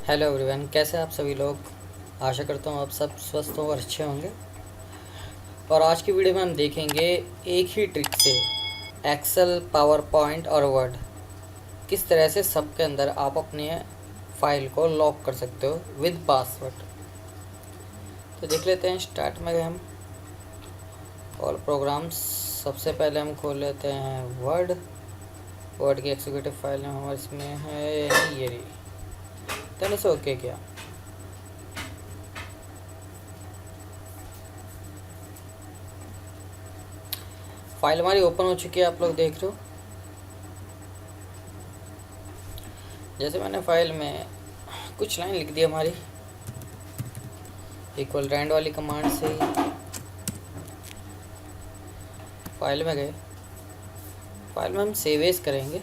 Hello everyone, कैसे हैं आप सभी लोग। आशा करता हूँ आप सब स्वस्थ हो और अच्छे होंगे। और आज की वीडियो में हम देखेंगे एक ही ट्रिक से एक्सेल, पावर पॉइंट और वर्ड किस तरह से सबके अंदर आप अपने फाइल को लॉक कर सकते हो विद पासवर्ड। तो देख लेते हैं। स्टार्ट में गए हम ऑल प्रोग्राम्स। सबसे पहले हम खोल लेते हैं वर्ड। वर्ड की एग्जीक्यूटिव फाइल हमारे इसमें है ये रही। तो इसे ओके किया। फाइल हमारी ओपन हो चुकी है, आप लोग देख रहे हो। जैसे मैंने फाइल में कुछ लाइन लिख दी हमारी इक्वल रैंड वाली कमांड से फाइल में गए। फाइल में हम सेव एज करेंगे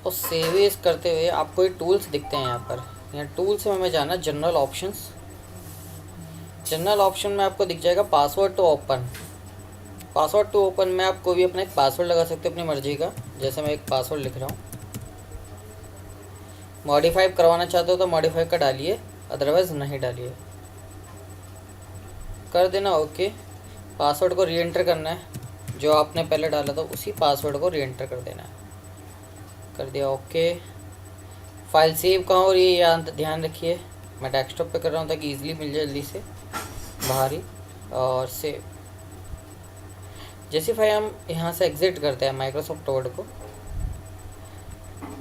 और सेव एज करते हुए आपको ये टूल्स दिखते हैं यहाँ पर। यहाँ टूल्स में हमें जाना जनरल ऑप्शंस। जनरल ऑप्शन में आपको दिख जाएगा password to open. Password to open में आप कोई भी अपना एक पासवर्ड लगा सकते हो अपनी मर्जी का। जैसे मैं एक पासवर्ड लिख रहा हूँ। मॉडिफाई करवाना चाहते हो तो मॉडिफाई का डालिए, अदरवाइज़ नहीं डालिए। कर देना ओके। पासवर्ड को री एंटर करना है, जो आपने पहले डाला था उसी पासवर्ड को री एंटर कर देना है। कर दिया ओके। फाइल सेव कहाँ हो रही है यहाँ ध्यान रखिए। मैं डेस्कटॉप पे कर रहा हूँ ताकि इजीली मिल जाए जल्दी से बाहर ही। और सेव जैसी फाइल हम यहाँ से एग्जिट करते हैं माइक्रोसॉफ्ट वर्ड को।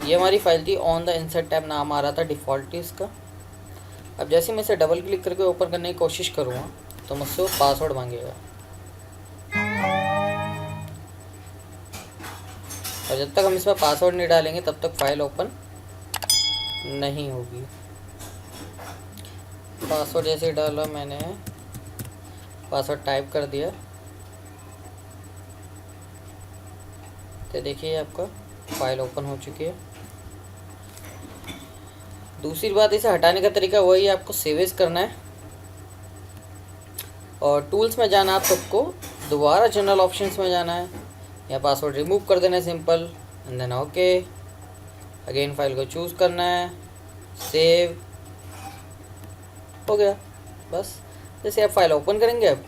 ये हमारी फाइल थी, ऑन द इंसर्ट टैब नाम आ रहा था डिफ़ॉल्ट ही इसका। अब जैसे मैं इसे डबल क्लिक करके ओपन करने की कोशिश करूँगा तो मुझसे वो पासवर्ड मांगेगा। और जब तक हम इसमें पासवर्ड नहीं डालेंगे तब तक फाइल ओपन नहीं होगी। पासवर्ड जैसे डाला मैंने, पासवर्ड टाइप कर दिया, तो देखिए आपका फाइल ओपन हो चुकी है। दूसरी बात, इसे हटाने का तरीका वही है, आपको सेवेज करना है और टूल्स में जाना आप सबको, दोबारा जनरल ऑप्शंस में जाना है, या पासवर्ड रिमूव कर देना है simple, and then okay. Again file को चूज़ करना है, सेव, हो गया बस। जैसे आप फाइल ओपन करेंगे अब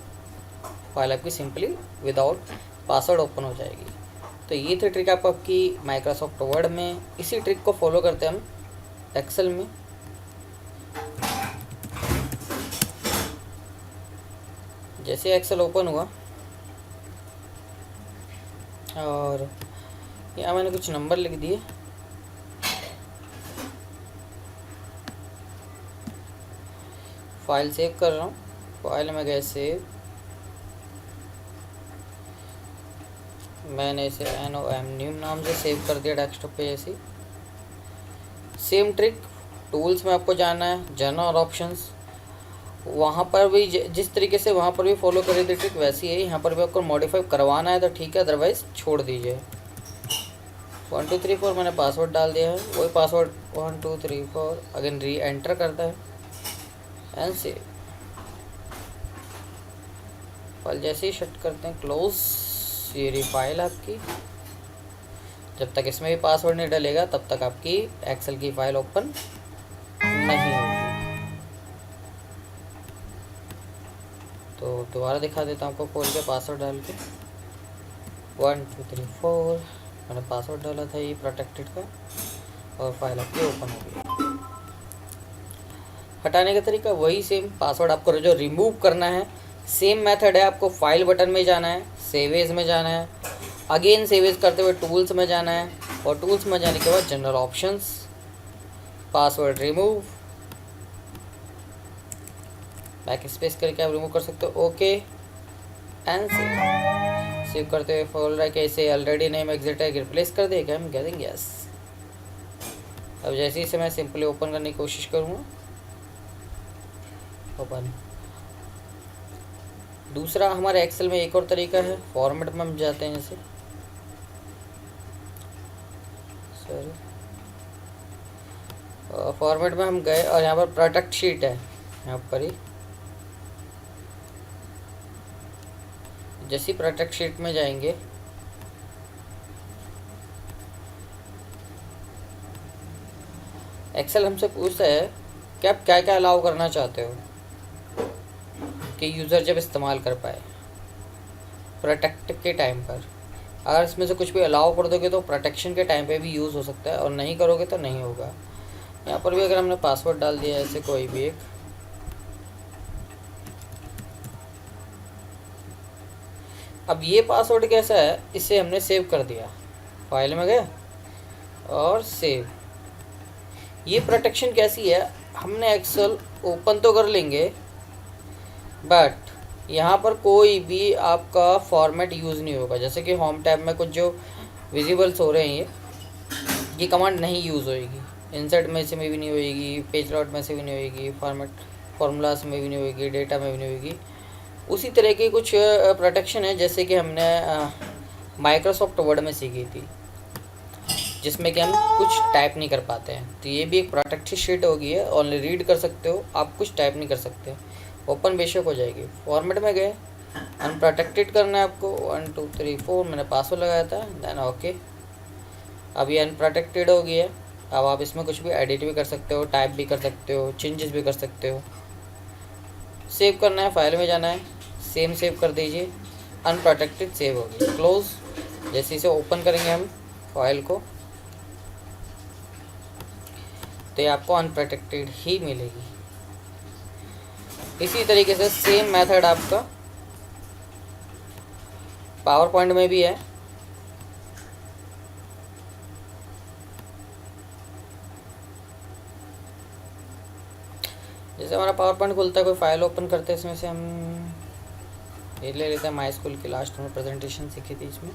फाइल आपकी सिंपली विदाउट पासवर्ड ओपन हो जाएगी। तो ये थी ट्रिक आपकी माइक्रोसॉफ्ट वर्ड में। इसी ट्रिक को फॉलो करते हैं हम एक्सेल में। जैसे एक्सेल ओपन हुआ और यहाँ मैंने कुछ नंबर लिख दिए। फाइल सेव कर रहा हूँ। फाइल में गए सेव, मैंने इसे NOM न्यू नाम से सेव कर दिया डेस्कटॉप पे। जैसी सेम ट्रिक टूल्स में आपको जाना है, जनरल ऑप्शंस, वहाँ पर भी जिस तरीके से वहाँ पर भी फॉलो करी थी ट्रिक वैसी है। यहाँ पर भी आपको मॉडिफाई करवाना है तो ठीक है, अदरवाइज़ छोड़ दीजिए। 1 2 3 4 मैंने पासवर्ड डाल दिया है, वही पासवर्ड 1 2 3 4 अगेन री एंटर करता है एंड सेव। फाइल जैसे ही शट करते हैं क्लोज, ये रही फाइल आपकी। जब तक इसमें भी पासवर्ड नहीं डलेगा तब तक आपकी एक्सेल की फाइल ओपन नहीं होगी। तो दोबारा दिखा देता हूँ आपको खोल के पासवर्ड डाल के। 1 2 3 4 मैंने पासवर्ड डाला था ये प्रोटेक्टेड का, और फाइल आपकी ओपन हो गई। हटाने का तरीका वही सेम, पासवर्ड आपको जो रिमूव करना है सेम मेथड है। आपको फाइल बटन में जाना है, सेवेज में जाना है, अगेन सेवेज करते हुए टूल्स में जाना है, और टूल्स में जाने के बाद general options, password remove, back space करके आप रिमूव कर सकते हो, ओके एंड सेव करते हुए बोल रहा है कि इसे ऑलरेडी नेम एग्जिट है, रिप्लेस कर देगा। हम कह देंगे यस। अब जैसे ही इसे मैं सिंपली ओपन करने की कोशिश करूँगा, ओपन। दूसरा हमारे एक्सेल में एक और तरीका है, फॉर्मेट में हम जाते हैं। जैसे सॉरी, फॉर्मेट में हम गए और यहाँ पर प्रोडक्ट शीट है, यहाँ पर ही जैसी प्रोडक्ट शीट में जाएंगे एक्सेल हमसे पूछता है कि आप क्या क्या अलाउ करना चाहते हो कि यूज़र जब इस्तेमाल कर पाए प्रोटेक्ट के टाइम पर। अगर इसमें से कुछ भी अलाउ कर दोगे तो प्रोटेक्शन के टाइम पे भी यूज़ हो सकता है, और नहीं करोगे तो नहीं होगा। यहाँ पर भी अगर हमने पासवर्ड डाल दिया ऐसे कोई भी एक, अब ये पासवर्ड कैसा है, इसे हमने सेव कर दिया, फाइल में गए और सेव। ये प्रोटेक्शन कैसी है, हमने एक्सेल ओपन तो कर लेंगे बट यहाँ पर कोई भी आपका फॉर्मेट यूज़ नहीं होगा। जैसे कि होम टैब में कुछ जो विजिबल्स हो रहे हैं ये कमांड नहीं यूज़ होएगी, इंसर्ट में से भी नहीं होएगी, पेज लॉट में से भी नहीं होएगी, फार्मूलास में भी नहीं होएगी, डेटा में भी नहीं होएगी। उसी तरह की कुछ प्रोटेक्शन है जैसे कि हमने माइक्रोसॉफ्ट वर्ड में सीखी थी, जिसमें कि हम कुछ टाइप नहीं कर पाते हैं। तो ये भी एक प्रोटेक्टेड शीट होगी है, ओनली रीड कर सकते हो, आप कुछ टाइप नहीं कर सकते। ओपन बेशक हो जाएगी। फॉर्मेट में गए, अनप्रोटेक्टेड करना है आपको, 1 2 3 4 मैंने पासवर्ड लगाया था, देन ओके। अब ये अनप्रोटेक्टेड हो गई है। अब आप इसमें कुछ भी एडिट भी कर सकते हो, टाइप भी कर सकते हो, चेंजेस भी कर सकते हो। सेव करना है, फाइल में जाना है, सेम सेव कर दीजिए, अनप्रोटेक्टेड सेव होगी, क्लोज। जैसे इसे ओपन करेंगे हम फाइल को तो ये आपको अनप्रोटेक्टेड ही मिलेगी। इसी तरीके से सेम मेथड आपका पावर पॉइंट में भी है। जैसे हमारा पावर पॉइंट खुलता है, कोई फाइल ओपन करते हैं, इसमें से हम ये ले लेते हैं, माई स्कूल की लास्ट में प्रेजेंटेशन सीखी थी इसमें।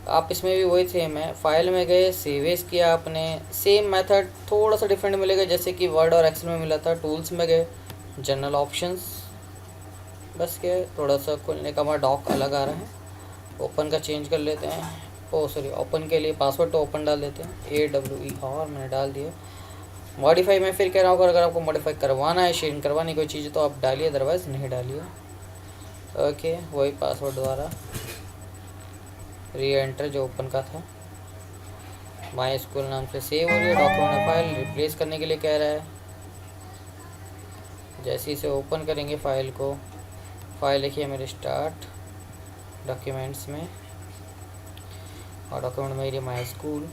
आप इसमें भी वही सेम है, फाइल में गए, सेव एज किया आपने, सेम मेथड थोड़ा सा डिफरेंट मिलेगा जैसे कि वर्ड और एक्सेल में मिला था। टूल्स में गए, जनरल ऑप्शंस, बस के थोड़ा सा खुलने का हमारा डॉक अलग आ रहा है, ओपन का चेंज कर लेते हैं। ओ सॉरी, ओपन के लिए पासवर्ड तो ओपन डाल देते हैं, AWER मैंने डाल दिया। मॉडिफाई में फिर कह रहा हूँ, अगर आपको मॉडिफाई करवाना है, शेयरिंग करवानी कोई चीज़ तो आप डालिए, अदरवाइज़ नहीं डालिए। ओके, वही पासवर्ड द्वारा री एंटर जो ओपन का था, माई स्कूल नाम से सेव हो रही है। डॉक्यूमेंट फाइल रिप्लेस करने के लिए कह रहा है। जैसे इसे ओपन करेंगे फाइल को, फाइल लिखिए मेरे स्टार्ट डॉक्यूमेंट्स में, और डॉक्यूमेंट में ये माई स्कूल,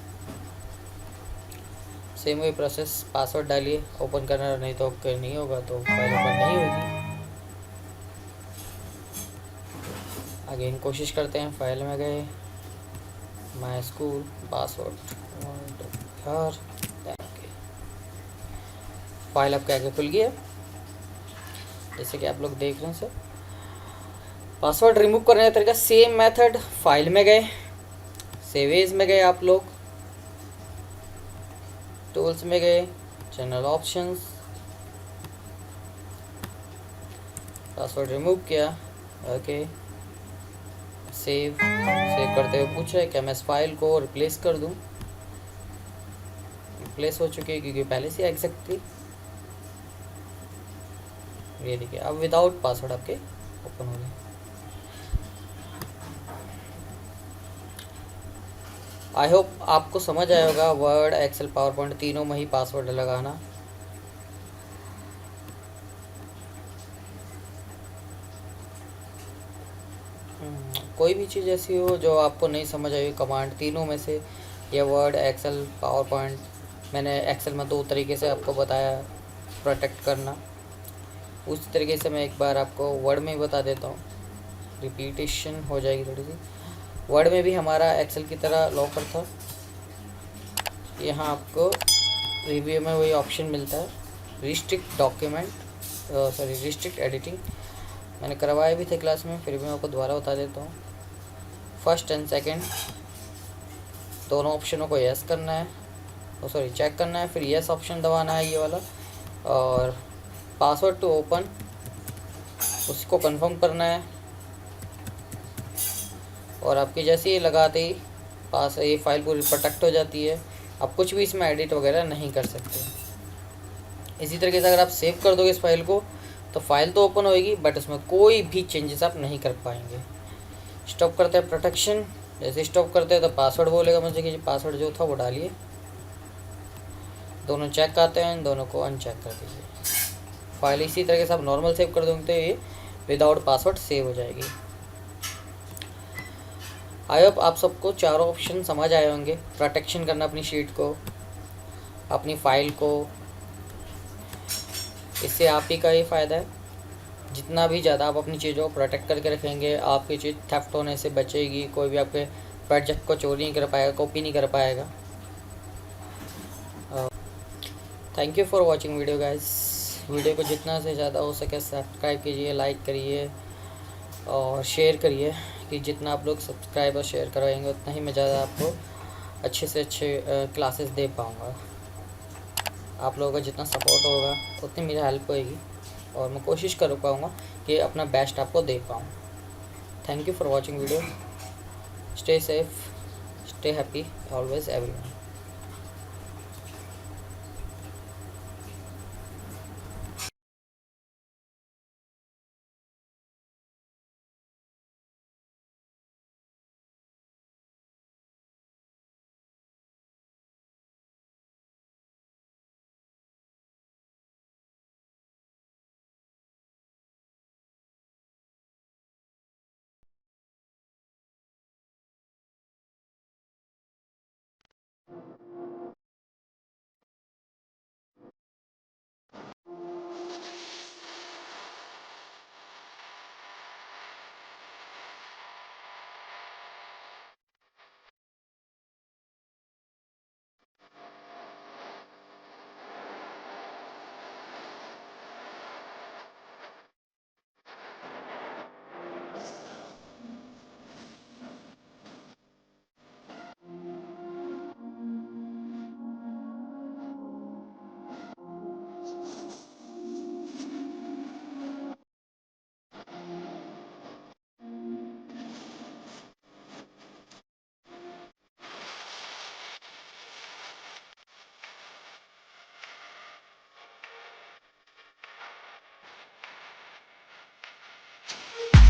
सेम वही प्रोसेस, पासवर्ड डालिए, ओपन करना, नहीं तो नहीं होगा तो फाइल ओपन नहीं होगी। अगेन कोशिश करते हैं, फाइल में गए, माई स्कूल, पासवर्ड, फाइल आपके आगे खुल गया जैसे कि आप लोग देख रहे हैं सर। पासवर्ड रिमूव करने का तरीका सेम मेथड, फाइल में गए, सेव एज में गए आप लोग, टूल्स में गए, जनरल ऑप्शंस, पासवर्ड रिमूव किया, ओके, सेव करते हुए पूछ रहे हैं कि मैं इस फाइल को रिप्लेस कर दूं। रिप्लेस हो चुकी है क्योंकि पहले से एग्जैक्ट थी। ये देखिए, अब विदाउट पासवर्ड आपके ओपन हो गए। आई होप आपको समझ आया होगा वर्ड, एक्सेल, पावर पॉइंट तीनों में ही पासवर्ड लगाना। कोई भी चीज़ ऐसी हो जो आपको नहीं समझ आई, कमांड तीनों में से, या वर्ड, एक्सेल, पावर पॉइंट, मैंने एक्सेल में 2 तरीके से आपको बताया प्रोटेक्ट करना, उस तरीके से मैं एक बार आपको वर्ड में ही बता देता हूँ, रिपीटेशन हो जाएगी थोड़ी सी। वर्ड में भी हमारा एक्सेल की तरह लॉकर था, यहाँ आपको रिव्यू में वही ऑप्शन मिलता है, restrict document, sorry restrict editing, मैंने करवाए भी थे क्लास में, फिर भी मैं आपको दोबारा बता देता हूँ। फर्स्ट एंड सेकंड दोनों ऑप्शनों को यस करना है, सॉरी चेक करना है, फिर यस ऑप्शन दबाना है ये वाला, और पासवर्ड टू ओपन उसको कंफर्म करना है, और आपकी जैसे ही लगाते ही पास ये फाइल पूरी प्रोटेक्ट हो जाती है। आप कुछ भी इसमें एडिट वगैरह नहीं कर सकते। इसी तरीके से अगर आप सेव कर दोगे इस फाइल को तो फाइल तो ओपन होएगी बट उसमें कोई भी चेंजेस आप नहीं कर पाएंगे। स्टॉप करते हैं प्रोटेक्शन, जैसे स्टॉप करते हैं तो पासवर्ड बोलेगा मुझे कि पासवर्ड जो था वो डालिए, दोनों चेक आते हैं, इन दोनों को अनचेक कर दीजिए। फाइल इसी तरह के सब नॉर्मल सेव कर दूँगे तो ये विदाउट पासवर्ड सेव हो जाएगी। आई होप आप सबको चारों ऑप्शन समझ आए होंगे। प्रोटेक्शन करना अपनी शीट को, अपनी फाइल को, इससे आप ही का ही फ़ायदा है। जितना भी ज़्यादा आप अपनी चीज़ों को प्रोटेक्ट करके रखेंगे, आपकी चीज़ थेफ्ट होने से बचेगी, कोई भी आपके प्रोजेक्ट को चोरी नहीं कर पाएगा, कॉपी नहीं कर पाएगा। Thank you for watching video guys. Video को जितना से ज़्यादा हो सके सब्सक्राइब कीजिए, लाइक करिए और शेयर करिए, कि जितना आप लोग सब्सक्राइब और शेयर करवाएंगे उतना ही मैं ज़्यादा आपको अच्छे से अच्छे क्लासेस दे पाऊँगा। आप लोगों का जितना सपोर्ट होगा उतनी मेरी हेल्प होएगी और मैं कोशिश कर पाऊँगा कि अपना बेस्ट आपको दे पाऊँ। Thank you for watching video. Stay safe, stay happy always everyone.